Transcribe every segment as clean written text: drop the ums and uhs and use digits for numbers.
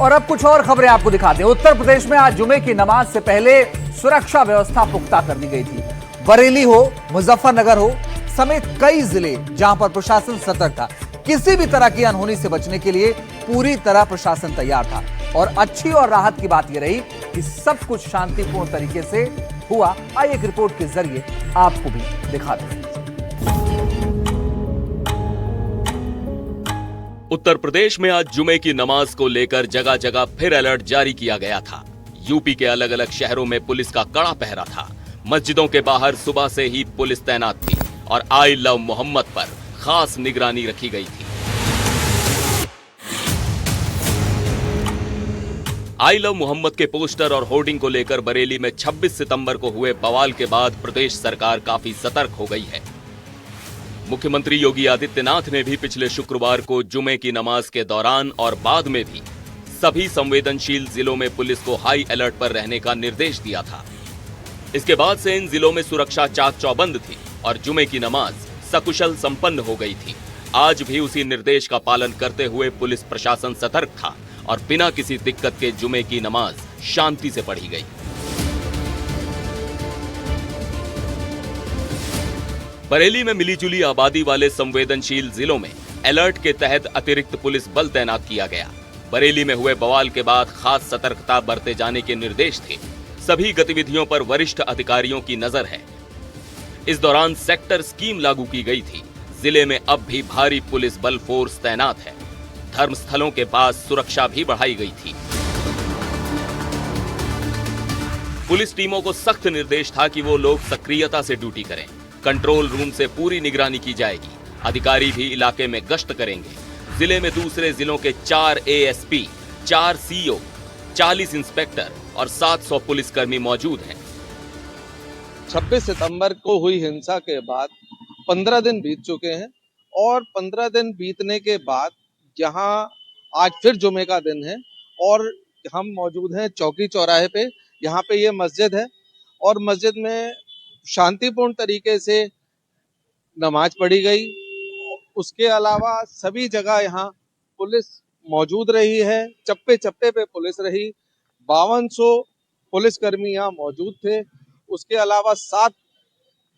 और अब कुछ और खबरें आपको दिखाते हैं। उत्तर प्रदेश में आज जुमे की नमाज से पहले सुरक्षा व्यवस्था पुख्ता कर दी गई थी। बरेली हो, मुजफ्फरनगर हो समेत कई जिले जहां पर प्रशासन सतर्क था। किसी भी तरह की अनहोनी से बचने के लिए पूरी तरह प्रशासन तैयार था। और अच्छी और राहत की बात यह रही कि सब कुछ शांतिपूर्ण तरीके से हुआ। आइए एक रिपोर्ट के जरिए आपको भी दिखाते हैं। उत्तर प्रदेश में आज जुमे की नमाज को लेकर जगह जगह फिर अलर्ट जारी किया गया था। यूपी के अलग अलग शहरों में पुलिस का कड़ा पहरा था। मस्जिदों के बाहर सुबह से ही पुलिस तैनात थी और आई लव मोहम्मद पर खास निगरानी रखी गई थी। आई लव मोहम्मद के पोस्टर और होर्डिंग को लेकर बरेली में 26 सितंबर को हुए बवाल के बाद प्रदेश सरकार काफी सतर्क हो गई है। मुख्यमंत्री योगी आदित्यनाथ ने भी पिछले शुक्रवार को जुमे की नमाज के दौरान और बाद में भी सभी संवेदनशील जिलों में पुलिस को हाई अलर्ट पर रहने का निर्देश दिया था। इसके बाद से इन जिलों में सुरक्षा चाक चौबंद थी और जुमे की नमाज सकुशल संपन्न हो गई थी। आज भी उसी निर्देश का पालन करते हुए पुलिस प्रशासन सतर्क था और बिना किसी दिक्कत के जुमे की नमाज शांति से पढ़ी गई। बरेली में मिलीजुली आबादी वाले संवेदनशील जिलों में अलर्ट के तहत अतिरिक्त पुलिस बल तैनात किया गया। बरेली में हुए बवाल के बाद खास सतर्कता बरते जाने के निर्देश थे। सभी गतिविधियों पर वरिष्ठ अधिकारियों की नजर है। इस दौरान सेक्टर स्कीम लागू की गई थी। जिले में अब भी भारी पुलिस बल फोर्स तैनात है। धर्मस्थलों के पास सुरक्षा भी बढ़ाई गई थी। पुलिस टीमों को सख्त निर्देश था कि वो लोग सक्रियता से ड्यूटी करें। कंट्रोल रूम से पूरी निगरानी की जाएगी। अधिकारी भी इलाके में गश्त करेंगे। जिले में दूसरे जिलों के 4 एएसपी, 4 सीओ, 40 इंस्पेक्टर और 700 पुलिसकर्मी मौजूद हैं। 26 सितंबर को हुई हिंसा के बाद 15 दिन बीत चुके हैं और 15 दिन बीतने के बाद जहां आज फिर जुमे का दिन है और हम मौजूद हैं चौकी चौराहे पे। यहाँ पे ये मस्जिद है और मस्जिद में शांतिपूर्ण तरीके से नमाज पढ़ी गई। उसके अलावा सभी जगह यहाँ पुलिस मौजूद रही है। चप्पे चप्पे पे पुलिस रही। 5200 पुलिसकर्मी यहाँ मौजूद थे। उसके अलावा 7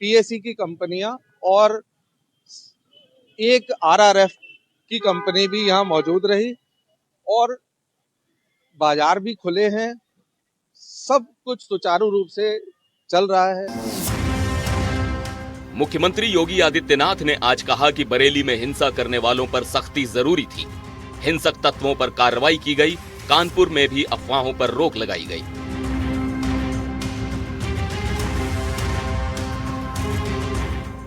पीएसी की कंपनियां और एक आरआरएफ की कंपनी भी यहाँ मौजूद रही और बाजार भी खुले हैं। सब कुछ सुचारू रूप से चल रहा है। मुख्यमंत्री योगी आदित्यनाथ ने आज कहा कि बरेली में हिंसा करने वालों पर सख्ती जरूरी थी। हिंसक तत्वों पर कार्रवाई की गई। कानपुर में भी अफवाहों पर रोक लगाई गई।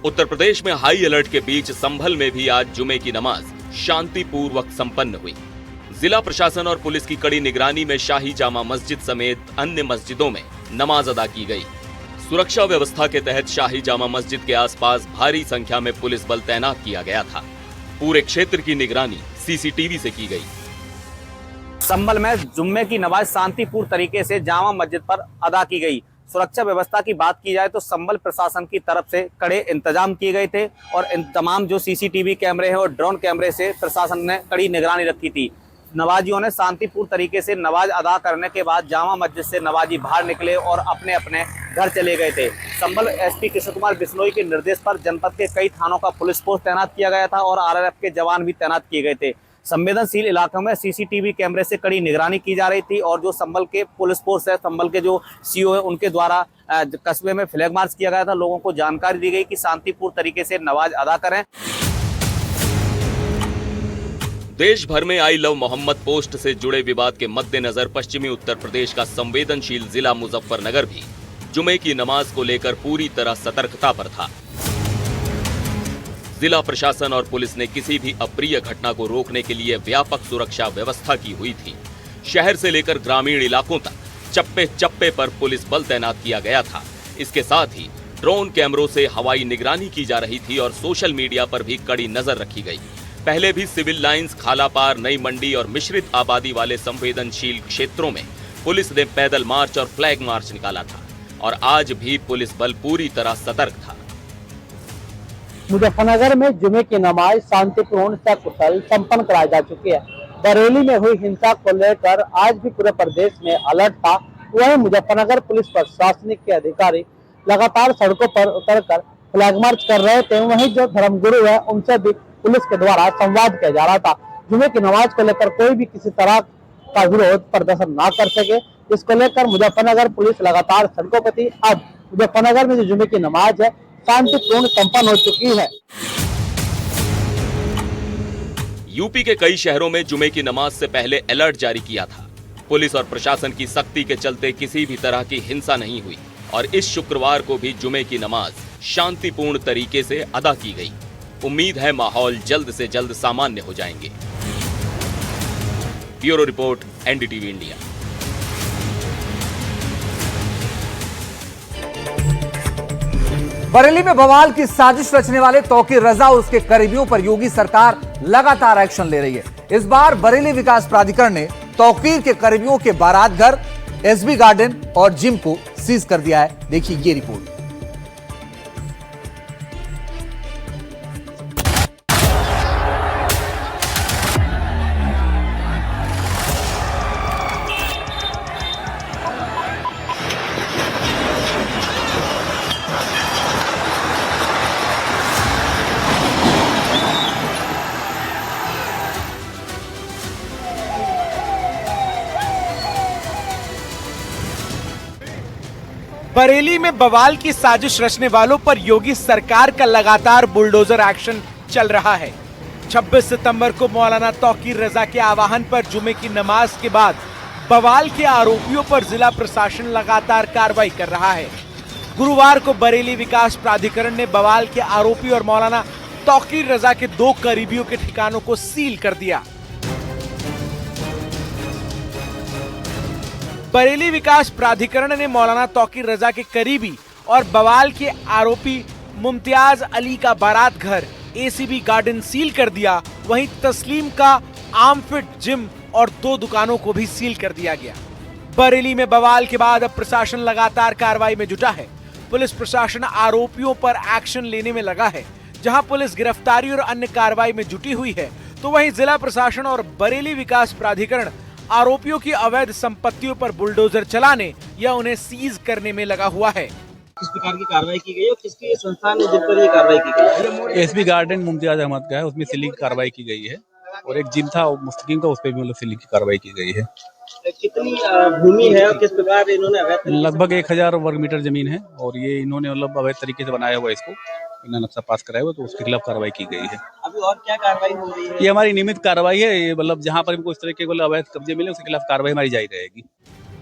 उत्तर प्रदेश में हाई अलर्ट के बीच संभल में भी आज जुमे की नमाज शांतिपूर्वक संपन्न हुई। जिला प्रशासन और पुलिस की कड़ी निगरानी में शाही जामा मस्जिद समेत अन्य मस्जिदों में नमाज अदा की गई। सुरक्षा व्यवस्था के तहत शाही जामा मस्जिद के आसपास भारी संख्या में पुलिस बल तैनात किया गया था। पूरे क्षेत्र की निगरानी सीसीटीवी से की गई। संभल में जुम्मे की नमाज शांतिपूर्ण तरीके से जामा मस्जिद पर अदा की गई। सुरक्षा व्यवस्था की बात की जाए तो संभल प्रशासन की तरफ से कड़े इंतजाम किए गए थे और इन तमाम जो सीसीटीवी कैमरे हैं और ड्रोन कैमरे से प्रशासन ने कड़ी निगरानी रखी थी। नमाजियों ने शांतिपूर्ण तरीके से नमाज अदा करने के बाद जामा मस्जिद से नमाजी बाहर निकले और अपने अपने घर चले गए थे। संभल एसपी कृष्ण कुमार बिश्नोई के निर्देश पर जनपद के कई थानों का पुलिस फोर्स तैनात किया गया था और आरआरएफ के जवान भी तैनात किए गए थे। संवेदनशील इलाकों में सीसीटीवी कैमरे से कड़ी निगरानी की जा रही थी और जो संभल के पुलिस फोर्स है, संभल के जो सीओ है, उनके द्वारा कस्बे में फ्लैग मार्च किया गया था। लोगों को जानकारी दी गई कि शांतिपूर्ण तरीके से नमाज अदा करें। देश भर में आई लव मोहम्मद पोस्ट से जुड़े विवाद के मद्देनजर पश्चिमी उत्तर प्रदेश का संवेदनशील जिला मुजफ्फरनगर भी जुमे की नमाज को लेकर पूरी तरह सतर्कता पर था। जिला प्रशासन और पुलिस ने किसी भी अप्रिय घटना को रोकने के लिए व्यापक सुरक्षा व्यवस्था की हुई थी। शहर से लेकर ग्रामीण इलाकों तक चप्पे चप्पे पर पुलिस बल तैनात किया गया था। इसके साथ ही ड्रोन कैमरों से हवाई निगरानी की जा रही थी और सोशल मीडिया पर भी कड़ी नजर रखी गई। पहले भी सिविल लाइंस, खालापार, नई मंडी और मिश्रित आबादी वाले संवेदनशील क्षेत्रों में पुलिस ने पैदल मार्च और फ्लैग मार्च निकाला था और आज भी पुलिस बल पूरी तरह सतर्क था। मुजफ्फरनगर में जुमे की नमाज शांतिपूर्ण सकुशल संपन्न कराई जा चुकी है। बरेली में हुई हिंसा को लेकर आज भी पूरे प्रदेश में अलर्ट था। वहीं मुजफ्फरनगर पुलिस प्रशासनिक के अधिकारी लगातार सड़कों पर उतरकर फ्लैग मार्च कर रहे थे। वहीं जो धर्मगुरु है उनसे भी पुलिस के द्वारा संवाद किया जा रहा था। जुमे की नमाज को लेकर कोई भी किसी तरह का विरोध प्रदर्शन ना कर सके, इसको लेकर मुजफ्फरनगर पुलिस लगातार सड़कों पर थी। अब मुजफ्फरनगर में जो जुमे की नमाज है शांतिपूर्ण संपन्न हो चुकी है। यूपी के कई शहरों में जुमे की नमाज से पहले अलर्ट जारी किया था। पुलिस और प्रशासन की सख्ती के चलते किसी भी तरह की हिंसा नहीं हुई और इस शुक्रवार को भी जुमे की नमाज शांतिपूर्ण तरीके से अदा की गई। उम्मीद है माहौल जल्द से जल्द सामान्य हो जाएंगे। Bureau report, NDTV India. Bareilly में बवाल की साजिश रचने वाले तौकीर रजा और उसके करीबियों पर योगी सरकार लगातार एक्शन ले रही है। इस बार बरेली विकास प्राधिकरण ने तौकीर के करीबियों के बारात घर, एसबी गार्डन और जिम को सीज कर दिया है। देखिए ये रिपोर्ट। बरेली में बवाल की साजिश रचने वालों पर योगी सरकार का लगातार बुलडोजर एक्शन चल रहा है। 26 सितंबर को मौलाना तौकीर रजा के आह्वान पर जुमे की नमाज के बाद बवाल के आरोपियों पर जिला प्रशासन लगातार कार्रवाई कर रहा है। गुरुवार को बरेली विकास प्राधिकरण ने बवाल के आरोपी और मौलाना तौकीर रजा के 2 करीबियों के ठिकानों को सील कर दिया। बरेली विकास प्राधिकरण ने मौलाना तौकीर रजा के करीबी और बवाल के आरोपी मुमताज अली का बारात घर, एसीबी गार्डन सील कर दिया। वहीं तस्लीम का आर्मफिट जिम और 2 दुकानों को भी सील कर दिया गया। बरेली में बवाल के बाद अब प्रशासन लगातार कार्रवाई में जुटा है। पुलिस प्रशासन आरोपियों पर एक्शन लेने में लगा है। जहां पुलिस गिरफ्तारी और अन्य कार्रवाई में जुटी हुई है, तो वहीं जिला प्रशासन और बरेली विकास प्राधिकरण आरोपियों की अवैध संपत्तियों पर बुलडोजर चलाने या उन्हें सीज करने में लगा हुआ है। किस प्रकार की कार्रवाई की गई और किसकी संस्था ने जिन पर ये कार्रवाई की गई? एसबी गार्डन मुमताज अहमद का है, उसमें सीलिंग की कार्रवाई की गई है और एक जिम था मुस्तकीम का, उस पर भी मतलब सीलिंग की कार्रवाई की गई है। कितनी भूमि है और किस प्रकार इन्होंने अवैध? लगभग 1000 वर्ग मीटर जमीन है और ये इन्होंने मतलब अवैध तरीके से बनाया हुआ इसको, इन्होंने नक्शा पास कराया हुआ, तो उसके खिलाफ कार्रवाई की गई है। अभी और क्या कार्रवाई हो रही है? ये हमारी नियमित कार्रवाई है। ये मतलब जहाँ पर इनको इस तरह के अवैध कब्जे मिले उसके खिलाफ कार्रवाई हमारी जारी रहेगी।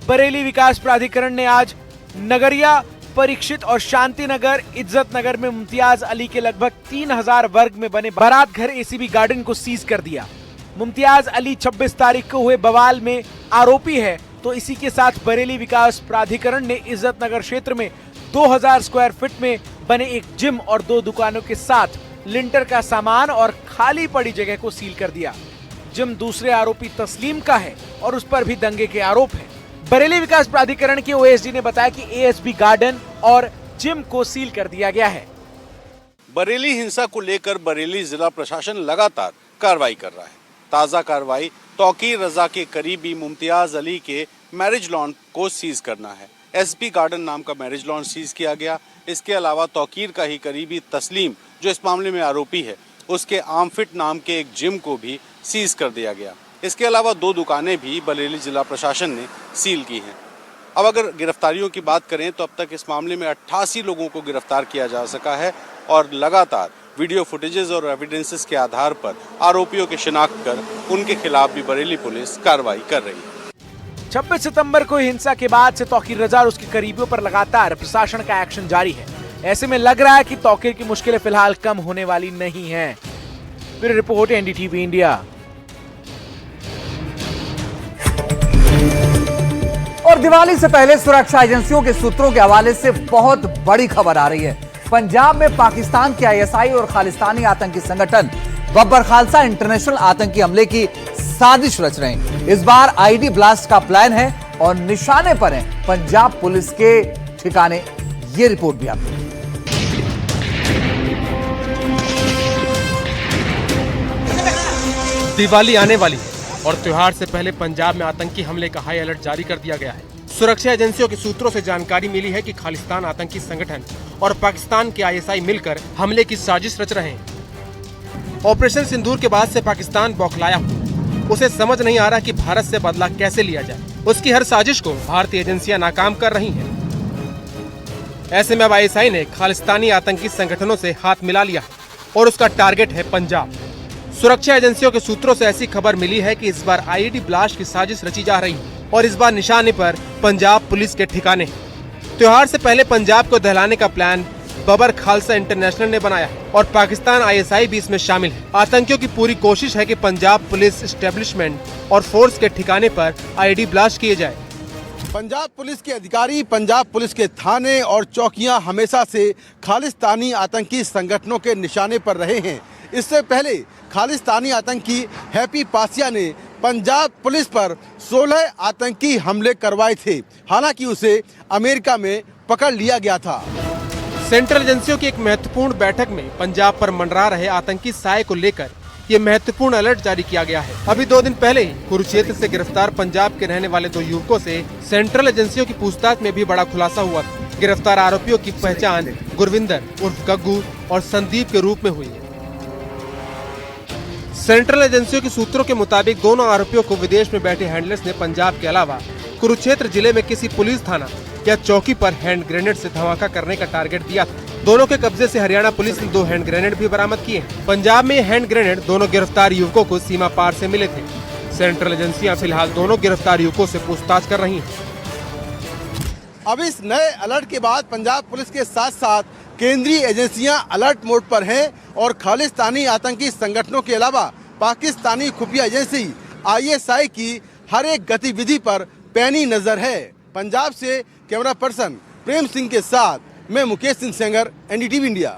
बरेली विकास प्राधिकरण ने आज नगरिया, परीक्षित और शांति नगर, इज्जत नगर में मुमताज अली के लगभग 3000 वर्ग में बने बारात घर, एसीबी गार्डन को सीज कर दिया। मुमताज अली 26 तारीख को हुए बवाल में आरोपी है, तो इसी के साथ बरेली विकास प्राधिकरण ने इज्जत नगर क्षेत्र में 2000 स्क्वायर फीट में बने एक जिम और 2 दुकानों के साथ लिंटर का सामान और खाली पड़ी जगह को सील कर दिया। जिम दूसरे आरोपी तस्लीम का है और उस पर भी दंगे के आरोप है। बरेली विकास प्राधिकरण के ओएसडी ने बताया कि एएसबी गार्डन और जिम को सील कर दिया गया है। बरेली हिंसा को लेकर बरेली जिला प्रशासन लगातार कार्रवाई कर रहा है। ताजा कार्रवाई तौकीर रजा के करीबी मुमताज अली के मैरिज लॉन को सीज करना है। एसबी गार्डन नाम का मैरिज लॉन सीज किया गया। इसके अलावा तौकीर का ही करीबी तस्लीम, जो इस मामले में आरोपी है, उसके आर्मफिट नाम के एक जिम को भी सीज कर दिया गया। इसके अलावा 2 दुकानें भी बरेली जिला प्रशासन ने सील की हैं। अब अगर गिरफ्तारियों की बात करें तो अब तक इस मामले में 88 लोगों को गिरफ्तार किया जा सका है और लगातार वीडियो फुटेजेस और एविडेंसेस के आधार पर आरोपियों की शिनाख्त कर उनके खिलाफ भी बरेली पुलिस कार्रवाई कर रही है। 26 सितंबर को हिंसा के बाद से तौकीर रजा और उसके करीबियों पर लगातार प्रशासन का एक्शन जारी है। ऐसे में लग रहा है कि तौकीर की मुश्किलें फिलहाल कम होने वाली नहीं हैं। Bureau report, NDTV India. और दिवाली से पहले सुरक्षा एजेंसियों के सूत्रों के हवाले से बहुत बड़ी खबर आ रही है। पंजाब में पाकिस्तान के आईएसआई और खालिस्तानी आतंकी संगठन बब्बर खालसा इंटरनेशनल आतंकी हमले की साजिश रच रहे हैं। इस बार आईडी ब्लास्ट का प्लान है और निशाने पर है पंजाब पुलिस के ठिकाने। ये रिपोर्ट भी आपको। दिवाली आने वाली है, और त्योहार से पहले पंजाब में आतंकी हमले का हाई अलर्ट जारी कर दिया गया है। सुरक्षा एजेंसियों के सूत्रों से जानकारी मिली है कि खालिस्तान आतंकी संगठन और पाकिस्तान के ISI मिलकर हमले की साजिश रच रहे हैं। ऑपरेशन सिंदूर के बाद से पाकिस्तान बौखलाया हुआ, उसे समझ नहीं आ रहा कि भारत से बदला कैसे लिया जाए। उसकी हर साजिश को भारतीय एजेंसियां नाकाम कर रही हैं। ऐसे में अब ISI ने खालिस्तानी आतंकी संगठनों से हाथ मिला लिया और उसका टारगेट है पंजाब। सुरक्षा एजेंसियों के सूत्रों से ऐसी खबर मिली है कि इस बार IED ब्लास्ट की साजिश रची जा रही है और इस बार निशाने पर पंजाब पुलिस के ठिकाने हैं। त्योहार से पहले पंजाब को दहलाने का प्लान बबर खालसा इंटरनेशनल ने बनाया है और पाकिस्तान ISI भी इसमें शामिल है। आतंकियों की पूरी कोशिश है कि पंजाब पुलिस एस्टेब्लिशमेंट और फोर्स के ठिकाने पर IED ब्लास्ट किए जाए। पंजाब पुलिस के अधिकारी, पंजाब पुलिस के थाने और चौकियां हमेशा से खालिस्तानी आतंकी संगठनों के निशाने पर रहे हैं। इससे पहले खालिस्तानी आतंकी हैप्पी पासिया ने पंजाब पुलिस पर 16 आतंकी हमले करवाए थे। हालांकि उसे अमेरिका में पकड़ लिया गया था। सेंट्रल एजेंसियों की एक महत्वपूर्ण बैठक में पंजाब पर मंडरा रहे आतंकी साए को लेकर ये महत्वपूर्ण अलर्ट जारी किया गया है। अभी 2 दिन पहले ही कुरुक्षेत्र से गिरफ्तार पंजाब के रहने वाले 2 युवकों से सेंट्रल एजेंसियों की पूछताछ में भी बड़ा खुलासा हुआ था। गिरफ्तार आरोपियों की पहचान गुरविंदर उर्फ गग्गू और संदीप के रूप में हुई है। सेंट्रल एजेंसियों के सूत्रों के मुताबिक दोनों आरोपियों को विदेश में बैठे हैंडलर्स ने पंजाब के अलावा कुरुक्षेत्र जिले में किसी पुलिस थाना या चौकी पर हैंड ग्रेनेड से धमाका करने का टारगेट दिया था। दोनों के कब्जे से हरियाणा पुलिस ने 2 हैंड ग्रेनेड भी बरामद किए। पंजाब में हैंड ग्रेनेड दोनों गिरफ्तार युवकों को सीमा पार से मिले थे। सेंट्रल एजेंसियां फिलहाल दोनों गिरफ्तार युवकों से पूछताछ कर रही हैं। अब इस नए अलर्ट के बाद पंजाब पुलिस के साथ साथ केंद्रीय एजेंसियां अलर्ट मोड पर हैं और खालिस्तानी आतंकी संगठनों के अलावा पाकिस्तानी खुफिया एजेंसी ISI की हर एक गतिविधि पर पैनी नजर है। पंजाब से कैमरा पर्सन प्रेम सिंह के साथ मैं मुकेश सिंह सेंगर, NDTV इंडिया।